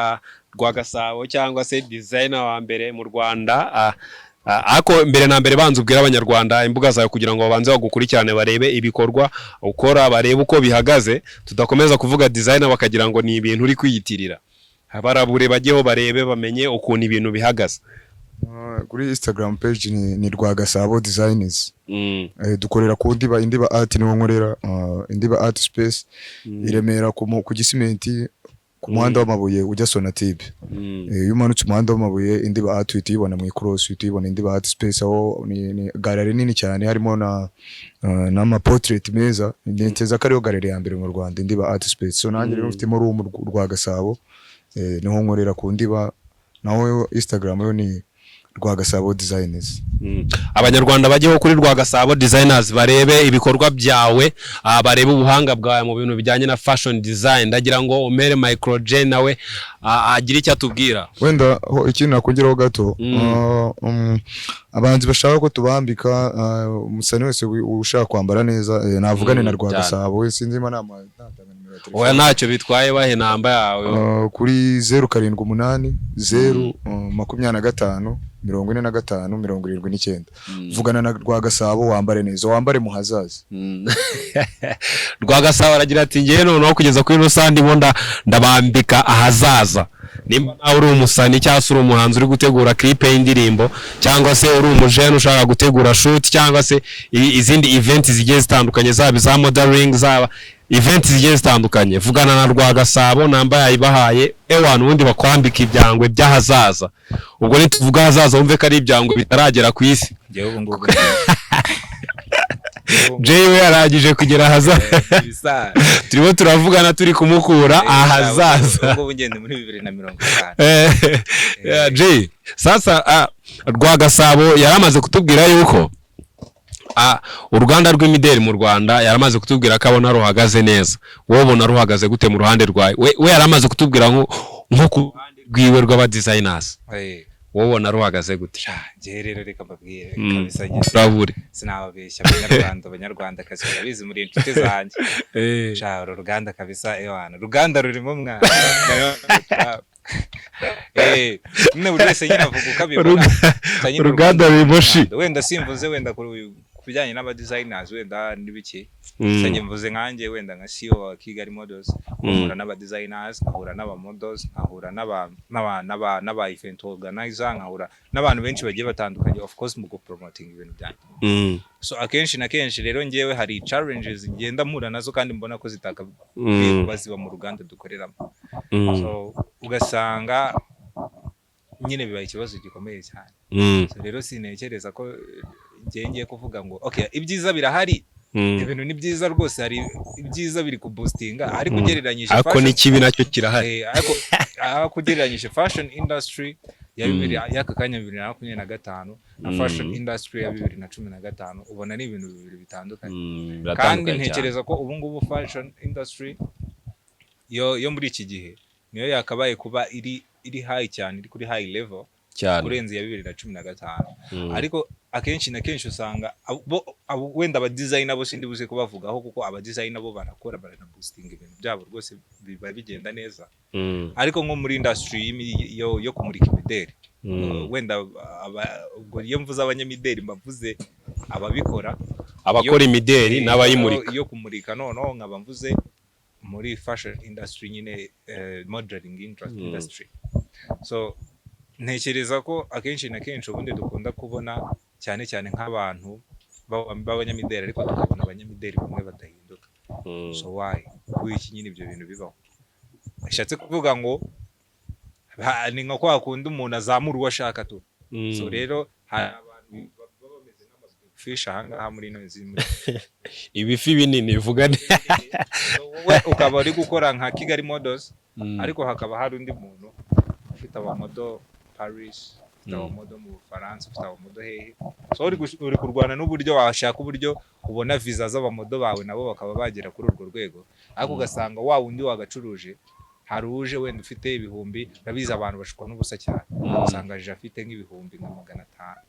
Rwagasabo cyangwa se designer wa mbere mu Rwanda Ako mbere na mbere banza ubwira abanyarwanda imbuga zawe kugira ngo babanze bagukurikirane barebe ibikorwa ukora barebe uko bihagaze tudakomeza kuvuga designer bakagira ngo ni ibintu uri kwiyitirira barabure bajyeho barebe bamenye ukuntu ibintu bihagaze. Kuri Instagram page ni Rwagasabo Designers. Dukorera ku Indiba Art niho nkorera Indiba Art Space iremera ku Gisimenti ku muhanda w'amabuye ujya Sonatube. Iyo umanutse umuhanda w'amabuye Indiba Art uyibona mu cross uyibona Indiba Art Space aho ni gallery nini cyane harimo na portrait meza niteza kariyo gallery ya mbere mu Rwanda Indiba Art Space. So nanjye rero mfitemo room Rwagasabo niho nkorera ku Indiba naho Instagram yo ni Rwagasabo Designers. Abanyarwanda bajyeho kuri Rwagasabo Designers barebe ibikorwa byawe barebe ubuhanga bwawe mu bintu bijyanye na fashion design. Ndagira ngo umere Microgen nawe agira icyo atubwira. Wenda ikintu nakongeraho gato abanzi bashaka ko tubambika umusani wese ushaka kwambara neza navugane na Rwagasabo we sinzi nama oya ntacyo bitwaye bahe namba yawe kuri 078 025 45 79 vugana na Rwagasabo wambare neza wambare muhazaza. Rwagasabo aragira ati ngiye noneho kugeza kuri rusandi bonda ndabambika ahazaza. Nimba nawe uri umusani cyangwa se uri umuhanzi uri gutegura clip y'indirimbo cyangwa se uri umujene ushaka gutegura shoot cyangwa se izindi events zigiye zitandukanye zaba za modeling zaba events zigiye zitandukanye vugana na Rwagasabo namba yayibahaye ewana ubundi bakwambika ibyangwe by'ahazaza. Ubwo nituvuga ahazaza wumve ko ari ibyangwe bitaragera ku isi. Jewe yaragije kugera ahazaza turimo turavugana turi kumukura ahazaza ubwo bugende muri 2050. Jay sasa Rwagasabo yaramaze kutubwira yuko uruganda rw'imideli mu Rwanda yaramaze kutubwira ko abona ruhagaze neza. Wowe ubona ruhagaze gute mu ruhande rwawe? We yaramaze kutubwira nko ku ruhande rwiwe rw'aba designers. Wowe ubona ruhagaze gute? Je rero reka mbabwire kabisa urabure sinababeshya abanyarwanda kazi babizi muri inshuti zanjye. Uruganda kabisa ewana ruganda rurimo mwana nne buri wese nyine avuga ukabibona uruganda rimoshi wenda simvuze wenda kubijyanye n'aba designers wenda nibiki sanye mvuze nkanjye wenda nka CEO wa Kigali Models nkahura n'aba designers nkahura n'aba models nkahura n'aba event organizer nkahura n'abantu benshi bagiye batandukanye of course mu promoting ibintu byanjye. So akenshi na kenshi rero ngewe hari challenges ngenda mpura nazo kandi mbona ko baziba mu ruganda dukoreramo. So ugasanga nyine bibaye ikibazo gikomeye cyane. So rero sinekereza ko ngiye kuvuga ngo okay ibyiza birahari ibintu ni byiza rwose hari ibyiza biri ku boostinga ariko ugereranyije fashion ariko n'ikibi nacyo kirahari ariko kugereranyije fashion industry ya y'aka kanya 2025 na fashion industry ya 2015 ubona ni ibintu bibiri bitandukanye. Kandi ntekereza ko ubu ngubu fashion industry yo muri iki gihe niyo yakabaye kuba iri high cyane iri kuri high level kurenza ya 2015 ariko akenshi na kenshi usanga wenda aba designer bo sindi buze kubavugaho kuko aba designer bo barakora barana boosting ibintu byabo rwose biba bigenda neza. Ariko nko muri industry yo kumurika imideli wenda ubwo iyo mvuze abanyamideli mbavuze ababikora abakora imideli n'abayimurika yo kumurika noneho nkaba mvuze muri fashion industry nyine modeling industry. So ntekereza ko akenshi na kenshi ubundi dukunda kubona cyane cyane nk'abantu b'abanyamideli ariko tukabona abanyamideli bamwe badahinduka. So why kuiki nyine ibyo bintu bibaho? Ashatse kuvuga ngo ni nko kwa kundi umuntu azamura uwo ashaka tu. So rero hari abantu baba bameze nk'amafish ahangaha muri ino zimwe ibifi binini bivuga wowe ukaba ari gukora nka Kigali Models ariko hakaba hari undi muntu ufite abamodo Paris modo mu Faransa ufite modo hehe. So uri kurwana n'uburyo washaka uburyo ubona visa z'abamodo bawe nabo bakaba bagera kuri urwo rwego ariko ugasanga wa wundi wagacuruje hari uje wenda ufite ibihumbi babiza abantu bashukwa n'ubusa cyane usanga aje afite nk'ibihumbi nka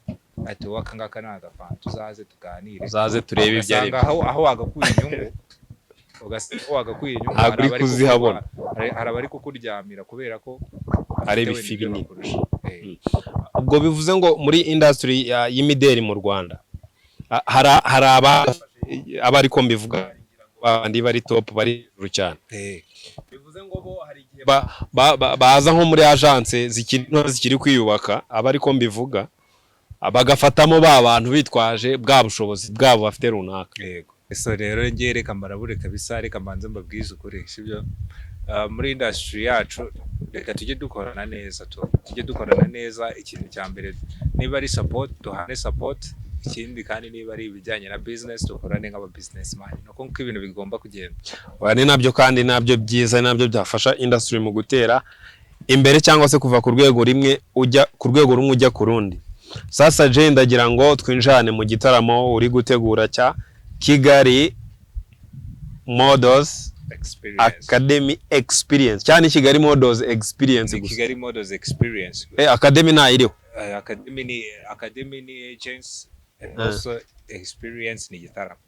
500 ati wakangaka nagafanta tuzaze tuganire uzaze turebe ibyo ari aho wagakuye inyungu wagakuye inyungu aguri kuzihabona hari abari kukuryamira kubera ko hari ibifi binini. ubwo bivuze ngo muri industry y'imideli mu Rwanda hari abari ko mbivuga abandi bari top bari hejuru cyane. Bivuze ngo bo hari igihe baza nko muri agence zikiri kwiyubaka abari ko mbivuga bagafatamo ba bantu bitwaje bwa bushobozi bwabo bafite runaka. Yego. So rero ngiye reka mbarabure kabisa, reka mbanze mbabwize ukuri sibyo. Muri industry yacu reka tujye dukorana neza, tujye dukorana neza. Ikintu cya mbere niba ari support duhane support, ikindi kandi niba ari ibijyanye na business dukorane nk'aba businessman, nuko nko ibintu bigomba kugenda. Wari nabyo kandi nabyo byiza, nabyo byafasha industry mu gutera imbere cyangwa se kuva ku rwego rimwe ujya ku rwego rumwe ujya ku rundi. Sasa je ndagira ngo twinjane mu gitaramo uri gutegura cya Kigali Models Academy Experience, cyane Kigali Models Experience gusa. Kigali Models Experience. Academy nta iriho. Academy ni agents and also experience ni gitaramo.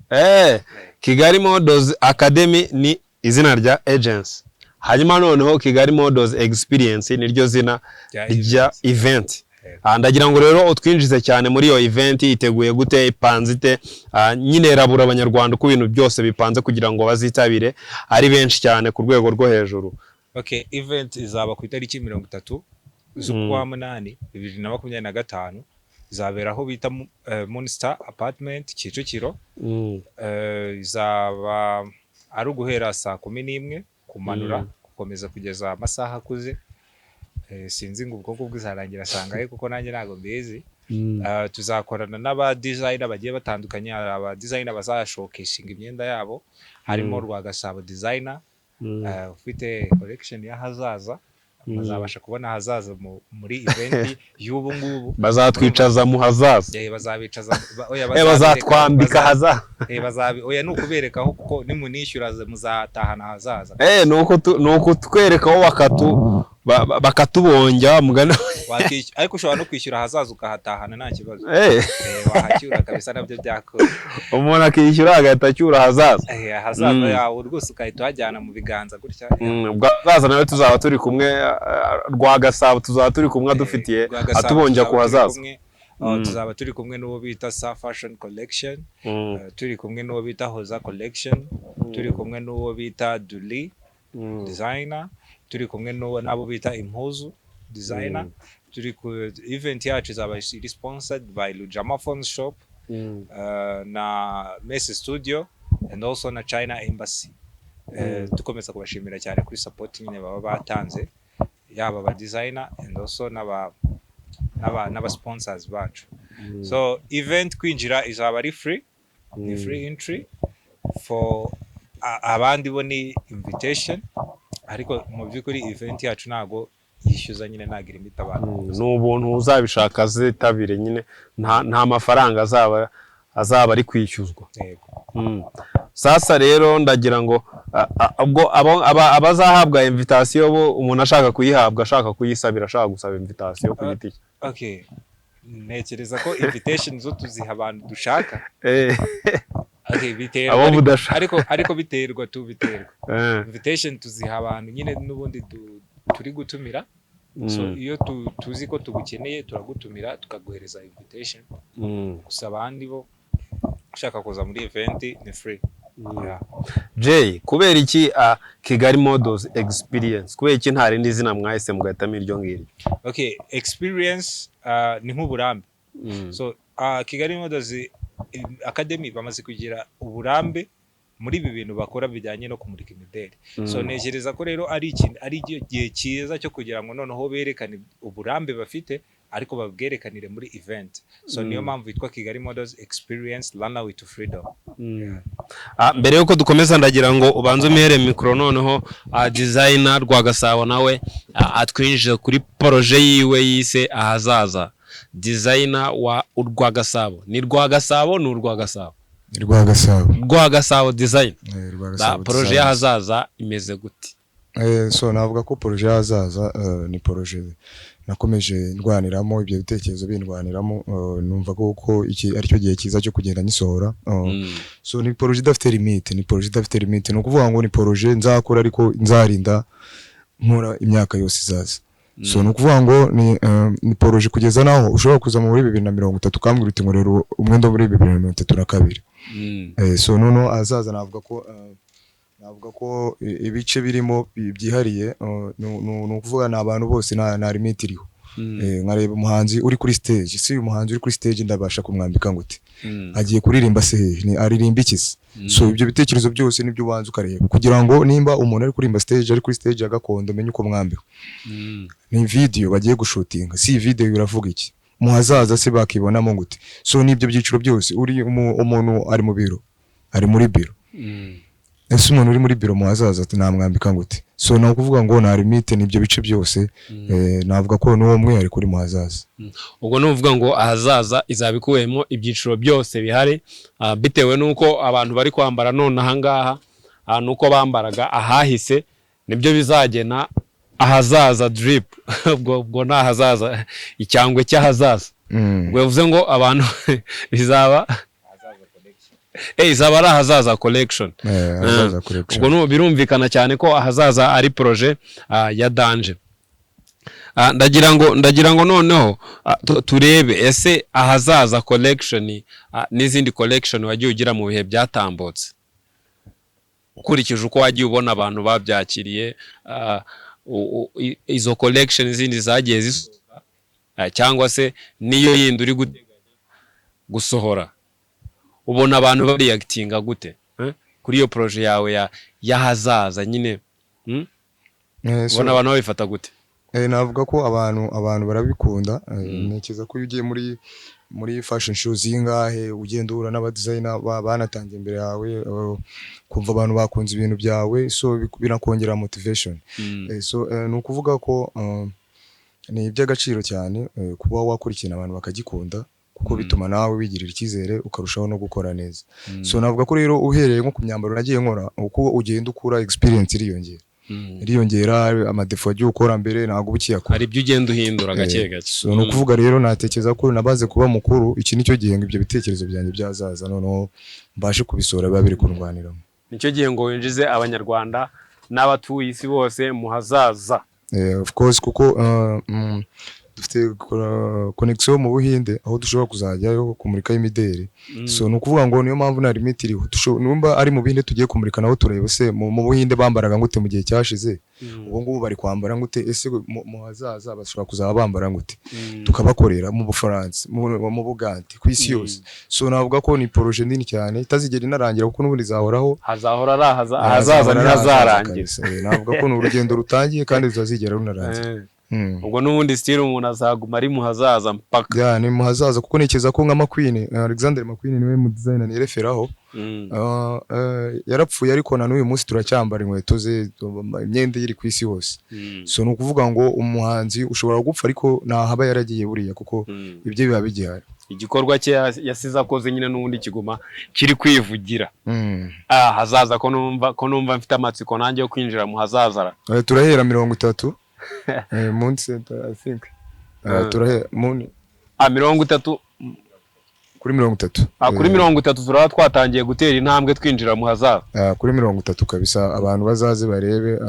Kigali Models Academy ni izina rya agents. Hanyuma noneho Kigali Models Experience niryo zina rya event. Ndagira ngo rero utwinjize cyane muri iyo event iteguye gute, ipanze ite, nyine rabura abanyarwanda uko ibintu byose bipanze kugira ngo bazitabire ari benshi cyane ku rwego rwo hejuru. Okay, event izaba ku itariki 30 z'ukwa munani 2025, izabera aho bita Moonstar Apartment Kicukiro. Izaba ari uguhera saa 11 kumanura gukomeza kugeza amasaha akuze. Sinzi ngo ubwo bwizarangira sangaye kuko nanjye nago mbizi. Tuzakorana n'aba designer bagiye batandukanye, aba designer bazashowcasing imyenda yabo, harimo Rwagasabo designer ufite collection ya hazaza, bazabasha kubona hazaza muri event y'ubu ngubu. Bazatwicaza mu hazaza. Bazabicaza bazatwambika hazaza. Oya nukuberekaho kuko nimunishyura muzatahana hazaza. Nuko twerekaho bakatubonja mugana. Ariko ushobora no kwishyura hazaza ukahatahana nta kibazo. Wahacyura kabisa nabyo byakora. Umuntu akishyura agahita acyura hazaza. Hazaza yawe rwose ukahita wajyana mu biganza gutya. Bwazaza nawe tuzaba turi kumwe, Rwagasabo tuzaba turi kumwe dufitiye atubonja ku hazaza. Tuzaba turi kumwe n'uwo bita Sa Fashion Collection, turi kumwe n'uwo bita Hoza Collection, turi kumwe n'uwo bita Duli designer, turi kumwe n'abo bita Impuzu designer. Turi ku event yacu izaba sponsored by Lujama Phone Shop na Messi Studio and also na China Embassy. Dukomeza kubashimira cyane kuri support nyine baba batanze, yaba aba designer and also n'aba sponsors bacu. So event kwinjira izaba ari free, ni free entry for abandi bo ni invitation, ariko mu by'ukuri event yacu nago yishyuza nyine nagira imita abantu. N'ubuntu uzabishaka zitabire nyine nta mafaranga azaba ari kwishyuzwa. Sasa rero ndagira ngo ubwo abazahabwa invitation bo umuntu ashaka kuyihabwa, ashaka kuyisabira, ashaka gusaba invitation ku giti cye. Okay, ntekereza ko invitation zo tuziha abantu dushaka. Okay, biterwa ariko biterwa invitation tuziha abantu nyine n'ubundi turi gutumira. So iyo tuzi ko tugukeneye turagutumira tukaguhereza invitation. Gusa abandi bo ushaka kuza muri event ni free. Jay, kubera iki Kigali Models Experience? Kubera iki nta rindi zina mwahise mugahitamo iryo ngiri? Okay, experience ni nk'uburambe. So Kigali Models Academy bamaze kugira uburambe muri ibi bintu bakora bijyanye no kumurika imideli. So nekereza ko rero ari igihe cyiza cyo kugira ngo noneho berekane uburambe bafite ariko babwerekanire muri event. So niyo mpamvu yitwa Kigali Models Experience Runway to Freedom. Mbere yuko dukomeza ndagira ngo ubanze umihere mikro noneho designer Rwagasabo nawe atwinjije kuri projet yiwe yise ahazaza. Designer wa Rwagasabo ni Rwagasabo n'Urwagasabo. Rwagasabo design. Projet y'ahazaza imeze gute? So navuga ko projet y'ahazaza ni projet nakomeje ndwaniramo, ibyo bitekerezo bindwaniramo, numva ko iki ari cyo gihe cyiza cyo kugenda nyisohora. So ni projet idafite limite, no kuvuga ngo ni projet nzakora ariko nzarinda nkora imyaka yose izaza. so ni ukuvuga ngo ni poroje kugeza naho ushobora kuza muri 2030 ukambwira uti ngo rero umwenda muri 2032 so noneho azaza navuga ko ibice birimo byihariye ni ukuvuga na abantu bose na limit iriho nkareba umuhanzi uri kuri stage si umuhanzi uri kuri stage ndabasha kumwambika ngute agiye kuririmba se ni aririmba ikisi so ibyo bitekerezo byose nibyo ubanza ukareba kugira ngo nimba umuntu ari kurimba stage ari kuri stage ya gakondo menye uko mwambika ni video bagiye gushutinga si video biravuga iki muhazaza se bakibonamo ngute so nibyo byiciro byose uri umuntu ari mu biro ari muri biro ese umuntu uri muri biro muhazaza namwambika ngute so no kuvuga ngo na limite nibyo bice byose navuga ko n'uwo mwe ari kuri muhazaza ubwo no uvuga ngo ahazaza izabikuyemo ibyiciro byose bihari bitewe nuko abantu bari kwambara none ahangaha nuko bambaraga ahahise nibyo bizagena ahazaza drip ubwo nahazaza icyangwe cy'ahazaza ubwo bivuze ngo abantu bizaba izaba ari ahazaza collection ubwo no birumvikana cyane ko ahazaza ari projet ya Danje ndagira ngo noneho turebe ese ahazaza collection n'izindi collection wagiye ugira mu bihe byatambutse ukurikije uko wagiye ubona abantu babyakiriye izo collection zindi zagiye zisohoka cyangwa se niyo yindi uri gusohora ubona abantu bareactinga gute kuri iyo projet yawe yahazaza nyine ubona abantu babifata gute navuga ko abantu barabikunda ntekereza ko ugiye muri fashion shows zingahe ugenda uhura n'aba designer banatangiye imbere yawe kumva abantu bakunze ibintu byawe so binakongera motivation so ni ukuvuga ko ni iby'agaciro cyane kuba wakurikirana abantu bakagikunda kuko bituma nawe wigirira icyizere ukarushaho no gukora neza so navuga ko rero uhereye nko ku myambaro nagiye nkora uko ugenda ukura experience iriyongera amadefo agiye ukora mbere ntabwo ubukiyakora hari ibyo ugenda uhindura gake gake so no kuvuga rero natekereza ko nabaze kuba mukuru iki nicyo gihe ngo ibyo bitekerezo byanjye byazaza noneho mbashe kubisora biba biri kunwaniramo nicyo gihe ngo winjize abanyarwanda n'abatuye isi bose mu hazaza of course kuko dufite connection mu Buhinde aho dushobora kuzajyayo kumurika imideri so nukuvuga ngo niyo mpamvu na limit iriho numba ari mu Buhinde tugiye kumurika naho turebe se mu Buhinde bambaraga ngute mu gihe cyashize ubu ngubu bari kwambara ngute ese mu hazaza bashobora kuzaba bambara ngute tukabakorera mu Bufaransa mu Bugande ku isi yose so navuga ko ni projet nini cyane itazigera inarangira kuko n'ubundi zahoraho hazahora ari ahazaza ntihazarangira navuga ko n'urugendo rutangiye kandi ruzazigera runarangira ubwo n'ubundi style umuntu azaguma ari mu hazaza mpaka ni mu hazaza kuko nekeza ko nka McQueen Alexander McQueen niwe mu designer nereferaho yarapfuye ariko na n'uyu munsi turacyambara inkweto ze imyenda iri ku isi hose so ni ukuvuga ngo umuhanzi ushobora gupfa ariko nahaba yaragiye buriya kuko ibyo biba bigihari igikorwa cye yasize akoze nyine n'ubundi kiguma kiri kwivugira hazaza ko numva mfite amatsiko nanjye yo kwinjira mu hazaza turahera 30 Moon Center I think turahera Moon 30 kuri 30 kuri 30 turaba twatangiye gutera intambwe twinjira mu hazaza kuri 30 kabisa abantu bazaze barebe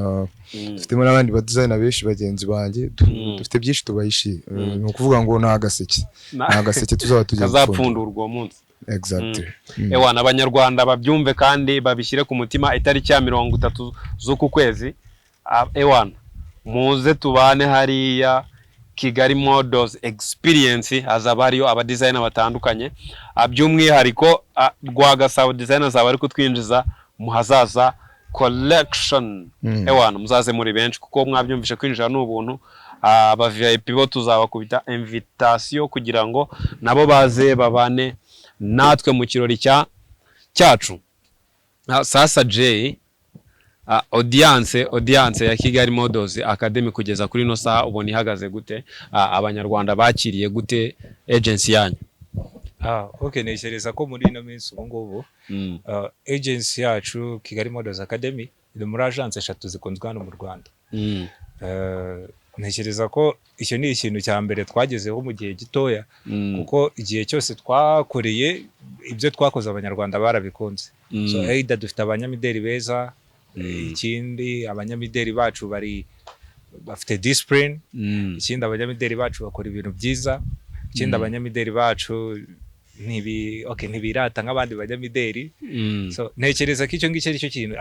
dufitemo n'abandi ba designer benshi bagenzi banjye dufite byinshi tubayishi ni ukuvuga ngo nta gaseke tuzaba tugiye kazapfundurwa uwo munsi exactly ewana abanyarwanda babyumve kandi babishyire ku mutima itariki ya 30 z'uku kwezi ewana muze tubane hariya Kigali Models Experience hazaba hariyo aba designer batandukanye by'umwihariko Rwagasabo designers bari kutwinjiza mu hazaza collection ewana muzaze muri benshi kuko mwabyumvishe kwinjira n'ubuntu aba VIP bo tuzabakubita invitation kugira ngo nabo baze babane natwe mu kirori cyacu sasa J audience ya Kigali Models Academy kugeza kuri no saha ubona ihagaze gute abanyarwanda bakiriye gute agency yanyu okay neshereza ko muri ino minsi ubu ngubu agency yacu Kigali Models Academy iri muri agence 3 zikunzwe hano mu Rwanda neshereza ko icyo ni ikintu cya mbere twagezeho mu gihe gitoya kuko igihe cyose twakoreye ibyo twakoze abanyarwanda barabikunze so either dufite abanyamideli beza ikindi abanyamideli bacu bafite discipline. Ikindi abanyamideli bacu bakora ibintu byiza. Ikindi abanyamideli bacu ntibirata nk'abandi banyamideli. So ntekereza ko icyo ngicyo ari cyo kintu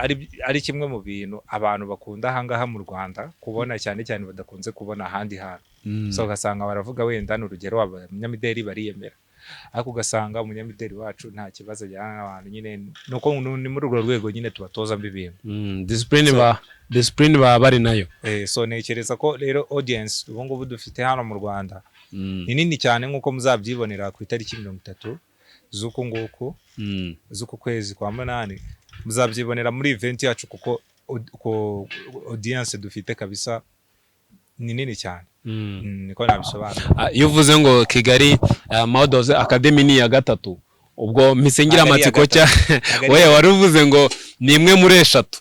ari kimwe mu bintu abantu bakunda ahangaha mu Rwanda kubona cyane cyane badakunze kubona ahandi hantu. So ugasanga baravuga wenda n'urugero abanyamideli bariyemera, ariko ugasanga umunyamideli wacu nta kibazo ajyana n'abantu, nyine nuko ni muri urwo rwego nyine tubatozamo ibintu. Discipline baba bari nayo. So ntekereza ko rero audience ubu ngubu dufite hano mu Rwanda ni nini cyane nk'uko muzabyibonera ku itariki 30 z'uku nguku z'uku kwezi kwa munani. Muzabyibonera muri event yacu kuko audience dufite kabisa ni nini cyane. Niko nabisobanura. Iyo uvuze ngo Kigali Models Academy ni ya gatatu, ubwo misengira amatsiko cya oye wari uvuze ngo ni imwe muri eshatu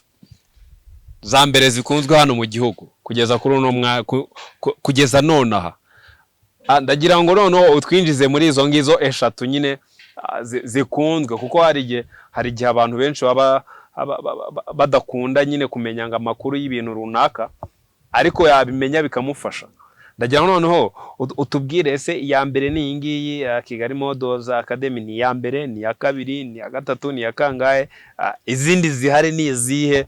za mbere zikunzwe hano mu gihugu kugeza kuri uno kugeza nonaha. Ndagira ngo noneho utwinjize muri izo ngizo eshatu nyine zikunzwe, kuko hari igihe abantu benshi baba badakunda nyine kumenya ngo amakuru y'ibintu runaka, ariko yabimenya bikamufasha. Ndagira ngo noneho utubwire ese iya mbere ni iyi ngiyi Kigali Models Academy, ni iya mbere, ni iya kabiri, ni iya gatatu, ni iya kangahe, izindi zihari ni izihe?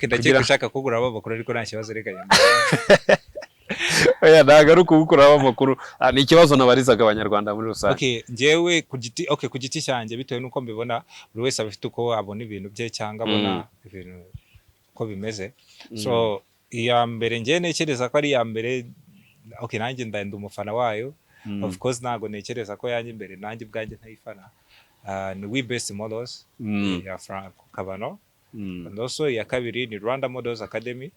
Ndagiye gushaka kugura abo bakuru ariko nta kibazo reka yamba. Oya nagaruka gukuraho amakuru, ni ikibazo nabarizaga abanyarwanda muri rusange. Njyewe ku giti cyanjye bitewe nuko mbibona buri wese abafite uko abona ibintu bye cyangwa abona ibintu uko bimeze. So iya mbere njye nekereza ko ari iya mbere. Nanjye ndenda umufana wayo. Of course ntago nekereza ko yanjye imbere nanjye bwanjye ntayifana. Ni We Best Models ya Frank Kabano. And also iya kabiri ni Rwanda Models Academy,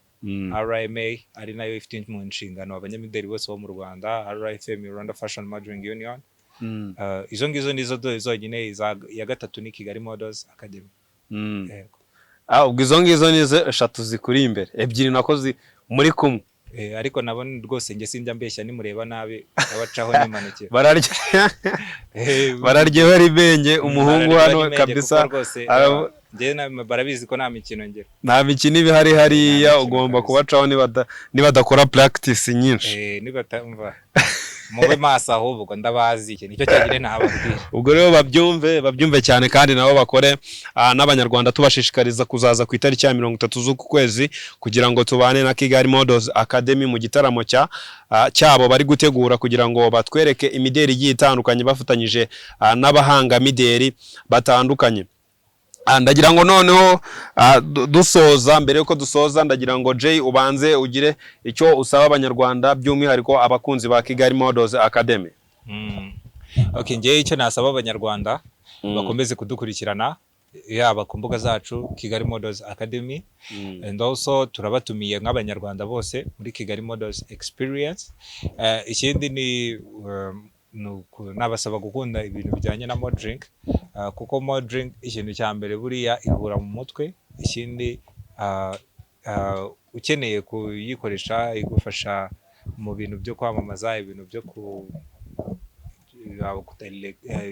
RMA ari nayo ifite mu nshingano abanyamideli bose bo mu Rwanda, RFM Rwanda Fashion Modeling Union. Izo ngizo nizo zonyine. Ya gatatu ni Kigali Models Academy. Ubwo izo ngizo nizo eshatu zikuri imbere, ebyiri nakoze muri kumwe. Ariko nabone rwose nge sinjya mbeshya nimureba nabi abacaho n'imanukira. Bararye bari benge umuhungu hano kabisa. Nge barabizi ko nta mikino ngera. Nta mikino ibihari hariya, ugomba kubacaho nibadakora practice nyinshi. Nibatamva mube maso ahubwo ndabazi iki nicyo cyagire ntababwira. Ubwo rero babyumve cyane, kandi nabo bakore. N'abanyarwanda tubashishikariza kuzaza ku itariki ya 30 z'uku kwezi kugira ngo tubane na Kigali Models Academy mu gitaramo cyabo bari gutegura kugira ngo batwereke imideli igiye itandukanye bafatanyije n'abahanga mideli batandukanye. Ndagira ngo noneho dusoza, mbere yuko dusoza ndagira ngo Jay ubanze ugire icyo usaba abanyarwanda by'umwihariko abakunzi ba Kigali Models Academy. Ngewe icyo nasaba abanyarwanda bakomeze kudukurikirana yaba ku mbuga zacu Kigali Models Academy, and also turabatumiye nk'abanyarwanda bose muri Kigali Models Experience. Ikindi ni nabasaba gukunda ibintu bijyanye na modeling, kuko modeling ikintu cya mbere buriya ihura mu mutwe. Ikindi ukeneye kuyikoresha igufasha mu bintu byo kwamamaza, ibintu byo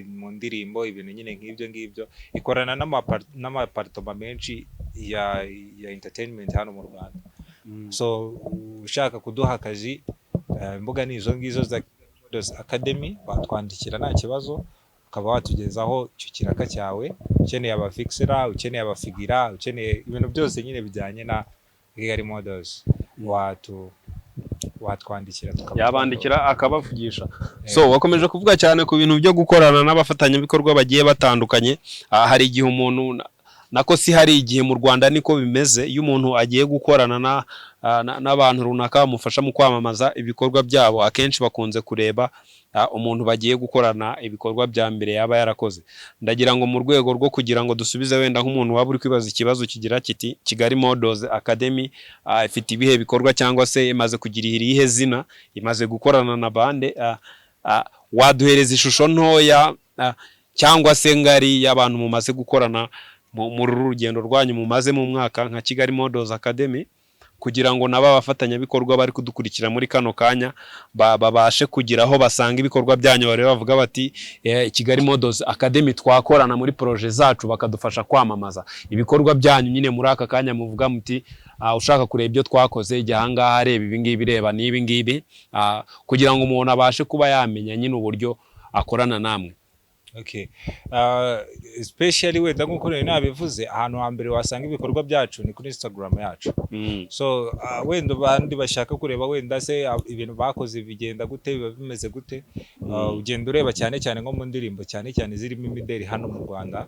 mu ndirimbo, ibintu nyine nk'ibyo ngibyo. Ikorana n'amapartoma menshi ya entertainment hano mu Rwanda. So ushaka kuduha akazi, imbuga ni izo ngizo za Models Academy, watwandikira nta kibazo ukaba watugezaho icyo kiraka cyawe. Ukeneye abafixera, ukeneye abafigira, ukeneye ibintu byose nyine bijyanye na Kigali Models, watwandikira yabandikira akabavugisha. So wakomeje kuvuga cyane ku bintu byo gukorana n'abafatanyabikorwa bagiye batandukanye. Hari igihe umuntu nako si hari igihe mu Rwanda niko bimeze, iyo umuntu agiye gukorana n'abantu runaka bamufasha mu kwamamaza ibikorwa byabo, akenshi bakunze kureba umuntu bagiye gukorana ibikorwa bya mbere yaba yarakoze. Ndagira ngo mu rwego rwo kugira ngo dusubize wenda nk'umuntu waba uri kwibaza ikibazo kigira kiti Kigali Models Academy ifite ibihe bikorwa cyangwa se imaze kugira irihe zina, imaze gukorana na bande, waduhereza ishusho ntoya cyangwa se ngari y'abantu mumaze gukorana mu rugendo rwanyu mumaze mu mwaka nka Kigali Models Academy, kugira ngo naba abafatanyabikorwa bari kudukurikira muri kano kanya babashe kugira aho basanga ibikorwa byanyu, bari bavuga bati Kigali Models Academy twakorana muri projet zacu bakadufasha kwamamaza ibikorwa byanyu. Nyine muri aka kanya muvuga muti ushaka kureba ibyo twakoze igihe ahangaha areba ibi ngibi reba n'ibi ngibi kugira ngo umuntu abashe kuba yamenya nyine uburyo akorana namwe. Okay. Especially wenda nkuko nari nabivuze ahantu hambere wasanga ibikorwa byacu ni kuri Instagram yacu. So wenda bandi bashaka kureba wenda se ibintu bakoze bigenda gute biba bimeze gute, ugenda ureba cyane cyane nko mu ndirimbo cyane cyane zirimo imideli hano mu Rwanda,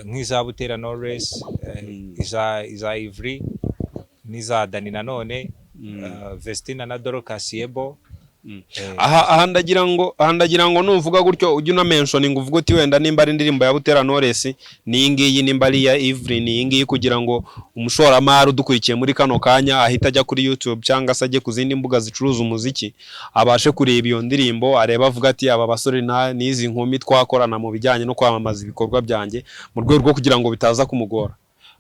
nk'iza Butera Knowless, iza Ivry, n'iza Dani Nanone, Vestina na Dorcas Yebo. Aha ndagira ngo nuvuga gutyo ujye una mentioning uvuga uti wenda nimba ari indirimbo ya Butera Knowless ni ngiyi, nimba ari ya Ivry ni ngiyi, kugira ngo umushoramari udukurikiye muri kano kanya ahita ajya kuri YouTube cyangwa se ajye ku zindi mbuga zicuruza umuziki abashe kureba iyo ndirimbo, areba avuga ati aba basore n'izi nkumi twakorana mu bijyanye no kwamamaza ibikorwa byanjye mu rwego rwo kugira ngo bitaza kumugora.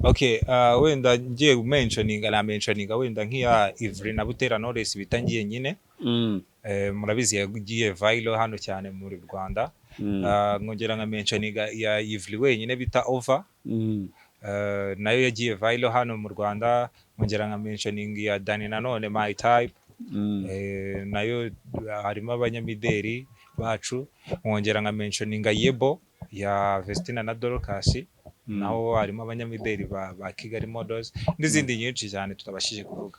Okay, wenda ngiye mentioninga wenda nk'iya Ivry na Butera Knowless bitangiye nyine. Murabizi yagiye viral hano cyane muri Rwanda. Nkongera nka mentioninga ya Ivry wenyine bita Over, nayo yagiye viral hano mu Rwanda. Nkongera nka mentioninga ya Dani Nanone My Type, nayo harimo abanyamideli bacu. Nkongera nka mentioninga Yebo ya Vestina na Dorcas, naho harimo abanyamideli ba Kigali Models n'izindi nyinshi cyane tutabashije kuvuga.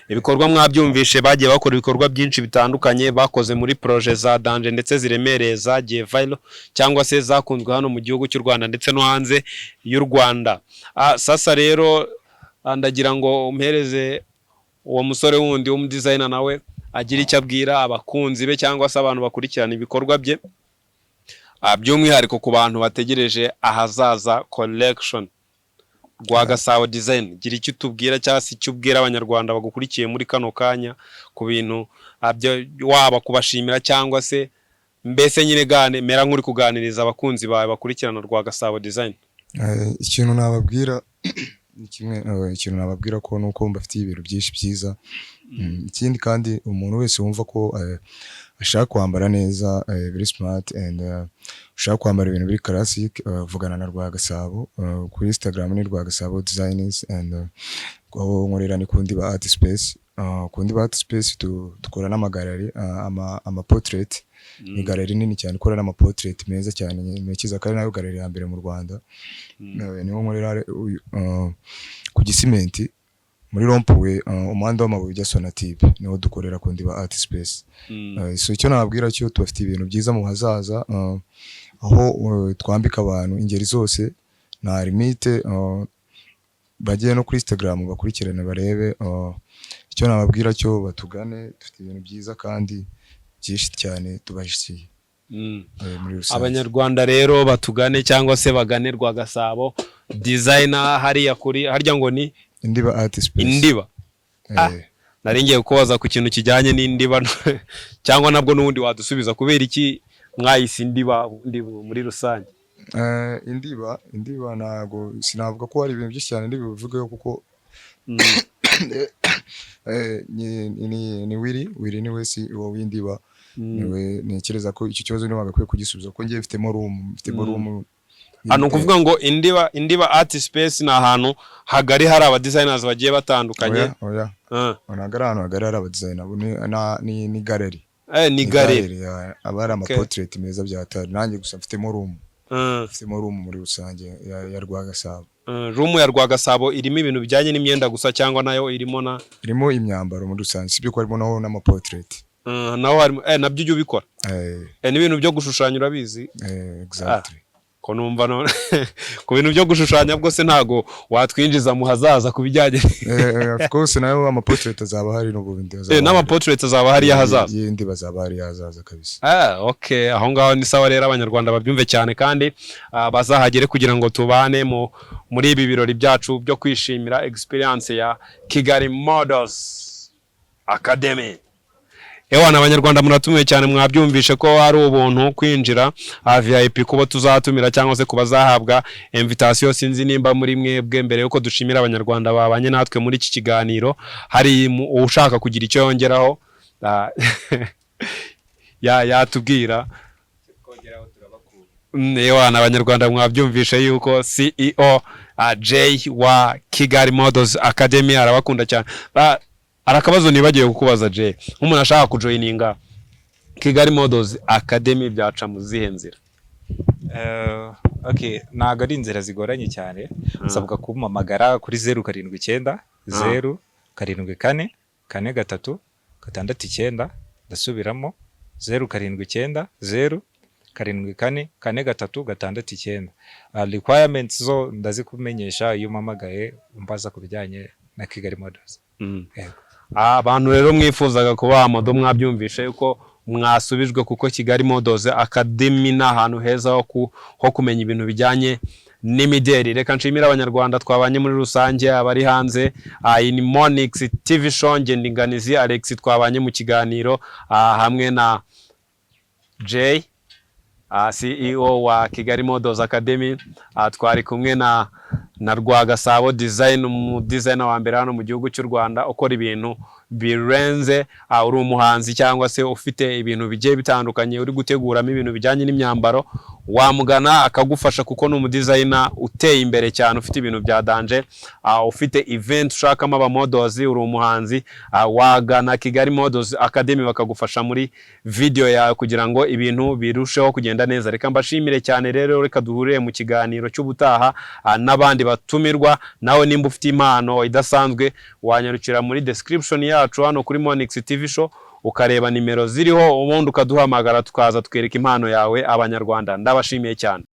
Ibikorwa mwabyumvishe bagiye bakora ibikorwa byinshi bitandukanye, bakoze muri projet za Danje ndetse ziremereye zagiye viral cyangwa se zakunzwe hano mu gihugu cy'u Rwanda ndetse no hanze y'u Rwanda. Sasa rero ndagira ngo umpereze uwo musore wundi w'umudesigner nawe agira icyo abwira abakunzi be cyangwa se abantu bakurikirana ibikorwa bye, by'umwihariko ku bantu bategereje ahazaza collection Rwagasabo Design. Gira icyo tubwira cyangwa se icyo ubwira abanyarwanda bagukurikiye muri kano kanya ku bintu waba kubashimira cyangwa se mbese nyine mera nk'uri kuganiriza abakunzi bawe bakurikirana Rwagasabo Design. Ikintu nababwira ikintu nababwira ko nuko mbafitiye ibintu byinshi byiza. Ikindi kandi umuntu wese wumva ko ashaka kwambara neza, very smart and ushaka kwambara ibintu biri classic, vugana na Rwagasabo kuri Instagram ni Rwagasabo Designers, and nkorera ni kundi ba art space. Kundi ba art space dukora n'amagallery, ama portrait. Ni gallery nini cyane ikora n'ama portrait meza cyane, nekiza kandi nayo gallery ya mbere mu Rwanda. Niho nkorera ku Gisimenti muri Rompuwe, umuhanda w'amabuye ujya Sonatube, niho dukorera kundi ba art space. So icyo nababwira cyo tubafite ibintu byiza mu hazaza, aho twambika abantu ingeri zose nta limite. Bagiye no kuri Instagram bakurikirane barebe. Icyo nababwira cyo batugane, dufite ibintu byiza kandi byinshi cyane tubashyigikiye. Abanyarwanda rero batugane cyangwa se bagane Rwagasabo Designer hariya kuri harya ngo ni Indiba Art Space. Indiba. Nari ngiye kubaza ku kintu kijyanye n'Indiba cyangwa nabwo n'ubundi wadusubiza kubera iki mwayise Indiba muri rusange. Indiba nago sinavuga ko hari ibintu byinshi cyane ndibivugeho kuko ni Willy ni wese wo w'Indiba. Niwe nekereza ko icyo kibazo niwe bagakwiye kugisubiza ko ngiye mfitemo room. Hano kuvuga ngo Indiba Art Space ni ahantu hagari hari aba designers bagiye batandukanye. Onagara hano hagari hari aba designers ni gallery. Ni gallery. Abari ama portrait meza byatari. Nanjye gusa mfitemo room. Mfitemo room muri rusange ya Rwagasabo. Room ya Rwagasabo irimo ibintu bijyanye n'imyenda gusa cyangwa nayo irimo imyambaro muri rusange, sibyo ko harimo naho n'ama portrait. Naho harimo nabyo ujye ubikora. N'ibintu byo gushushanya urabizi. Exactly. Ko numva none ku bintu byo gushushanya bwo se ntago watwinjiza mu hazaza kubijyanye. Of course nayo ama portrait azaba hari no bubindi azaba. N'ama portrait azaba hari yahazaza. Yindi bazaba hari yahazaza kabisa. Okay, aho ngaho ni sawa rero abanyarwanda babyumve cyane kandi bazahagere kugira ngo tubane muri ibi birori byacu byo kwishimira experience ya Kigali Models Academy. Ewana abanyarwanda muratumiwe cyane, mwabyumvishe ko ari ubuntu kwinjira VIP kubo tuzatumira cyangwa se kuba zahabwa invitation. Sinzi nimba muri mwebwe mbere yuko dushimira abanyarwanda babanye natwe muri iki kiganiro hari ushaka kugira icyo yongeraho yatubwira. Ewana abanyarwanda mwabyumvishe yuko CEO Jay wa Kigali Models Academy arabakunda cyane. Arakabazo nibagiye kukubaza Jay, nk'umuntu ashaka kujoininga Kigali Models Academy byaca mu zihe nzira? Okay, ntago ari inzira zigoranye cyane. Usabwa kumpamagara kuri 079 074 43 69, ndasubiramo 079 074 43 69. Requirements zo ndazikumenyesha iyo umpamagaye umbaza ku bijyanye na Kigali Models. Abantu rero mwifuzaga kuba modo mwabyumvishe yuko mwasubijwe, kuko Kigali Models Academy ni ahantu heza ho kumenya ibintu bijyanye n'imideri. Reka nshimira abanyarwanda twabanye muri rusange, abari hanze. Iyi ni Monix TV show, nge Ndinganizi Alex twabanye mu kiganiro hamwe na Jay CEO wa Kigali Models Academy. Twari kumwe na Rwagasabo Design, umudesigner wa mbere hano mu gihugu cy'u Rwanda ukora ibintu birenze. Uri umuhanzi cyangwa se ufite ibintu bigiye bitandukanye uri guteguramo ibintu bijyanye n'imyambaro, wamugana akagufasha kuko ni umudesigner uteye imbere cyane, ufite ibintu bya danger. Ufite event ushakamo aba models, uri umuhanzi, wagana Kigali Models Academy bakagufasha muri video yawe kugira ngo ibintu birusheho kugenda neza. Reka mbashimire cyane rero, reka duhurire mu kiganiro cy'ubutaha n'abandi batumirwa. Nawe nimba ufite impano idasanzwe wanyarukira muri description yacu hano kuri Monix TV show, ukareba nimero ziriho, ubundi ukaduhamagara tukaza twereka impano yawe abanyarwanda. Ndabashimiye cyane.